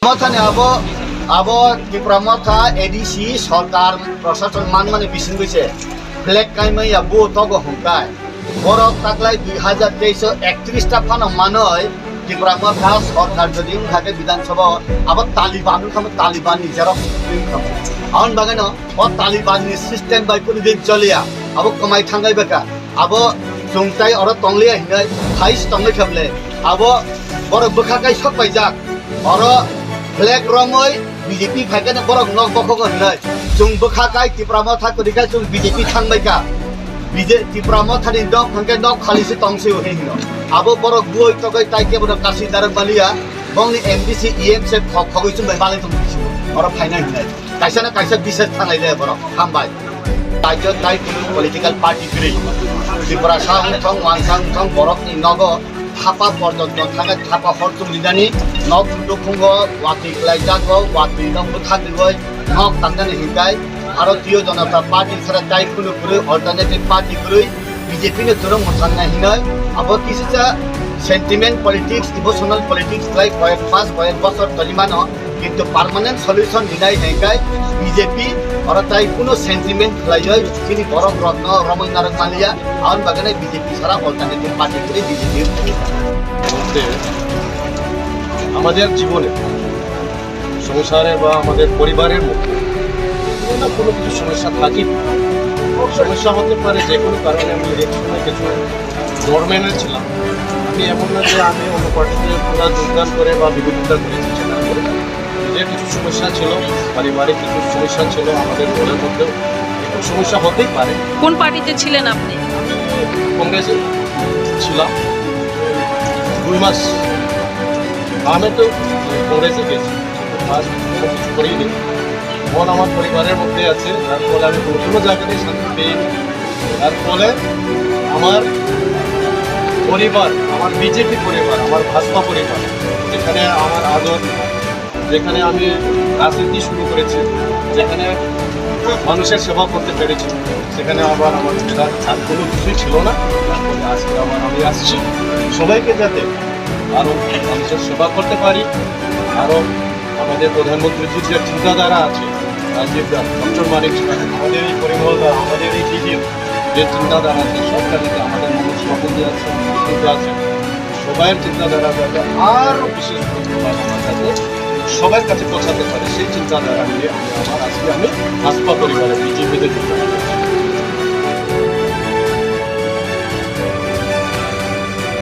Matane abo Tipramata ADC সরকার প্রশাসন মানে বিশিং গেছে ব্ল্যাক কাইমাই আবু তগো হংকাই বরক তাকলাই 2023 ফানো মানয় Tipramata সরকার যদি থাকে বিধানসভা আবার তালিবান নিজেরা আউন বাগানো ও তালিবাননি সিস্টেম বাই কোন দিন চলিয়া আবো কমাই থাঙ্গাই বেকা আবো জংতাই অর তংলিয়া হিনাই হাইস তংলাই খাবলে আবো বড় বখাকাই সব পাইজাক অর ব্ল্যাক রমই বিজেপি ফাইকানে বড় নক বখগন নাই जों बखाकाय Tipramata करिका जों बीजेपी थांबायका Tipramata नि दक फांके दक खालिसे तंसे होहे हिनो आबो बरो गुय तगै ताइके बरो कासि दारक बालिया बंगनि एमडीसी ईएमसे खगै जों बाले जों बिसिनो अर फाइना हिनाय कायसा बिसेस थांलायले बरो हामबाय ताइजो ताइ पलिटिकल पार्टी करि त्रिपुरा सां थं वानसां थं बरकनि नगो थापा पर्यटन थाङा थापा हरजुं लिदानि नक दुखुंग वाति क्लाइजागो वाति नक थागिगय नक तांगाने हिगाय भारतीय जनता पार्टी सारा ताइ कुनु कुरु अल्टरनेटिव पार्टी कुरु बीजेपी ने तुरंग मोसांना हिनाय अब किसिचा sentiment politics emotional politics like कয়েক বছর তলিমানো কিন্তু পার্মানেন্ট সলিউশন দিনাই হেগাই बीजेपी और ताइ कुनु सेंटिमेंट लाइय किनि बरम रत्न रमय नारक मालिया आउन बागाने बीजेपी सारा अल्टरनेटिव पार्टी कुरु बीजेपी আমাদের জীবনে সংসারে বা আমাদের পরিবারের মধ্যে কোনো না কোনো কিছু সমস্যা থাকে সমস্যা হতে পারে যে কোনো কারণে আমি একসময় কিছু গভর্নমেন্টে ছিলাম আমি এমন না যে আমি অন্য পার্টিতে পুরো যোগদান করে বা বিরোধিতা করেছি সেটা করে নিজের কিছু সমস্যা ছিল পারিবারিক কিছু সমস্যা ছিল আমাদের দলের মধ্যেও একটু সমস্যা হতেই পারে। কোন পার্টিতে ছিলেন আপনি? কংগ্রেসে ছিলাম 2 মাস আমি তো কংগ্রেসে গেছি ফার্স্ট কোনো কিছু করিনি মন আমার পরিবারের মধ্যে আছে যার ফলে আমি কোনো জায়গাতেই শান্তি পেইনি তার ফলে আমার পরিবার আমার বিজেপি পরিবার আমার ভাজপা পরিবার যেখানে আমার আদর যেখানে আমি রাজনীতি শুরু করেছি যেখানে মানুষের সেবা করতে পেরেছি সেখানে আবার আমার জেলার আর কোনো কিছুই ছিল না তারপরে আজকে আমি আসছি সবাইকে যাতে আরও মানুষের সেবা করতে পারি আরও আমাদের প্রধানমন্ত্রীর যে চিন্তাধারা আছে রাজীব ডক্টর মানিক আমাদের এই পরিমল আমাদের এই দিদির যে চিন্তাধারা আছে সব কাজে আমাদের মানুষ সভাপতি আছে আছে সবাইয়ের চিন্তাধারা যাতে আরও বিশেষ আমার কাছে সবার কাছে পৌঁছাতে পারে সেই চিন্তাধারা নিয়ে আমি ভাজপা পরিবারের বিজেপিতে যুক্ত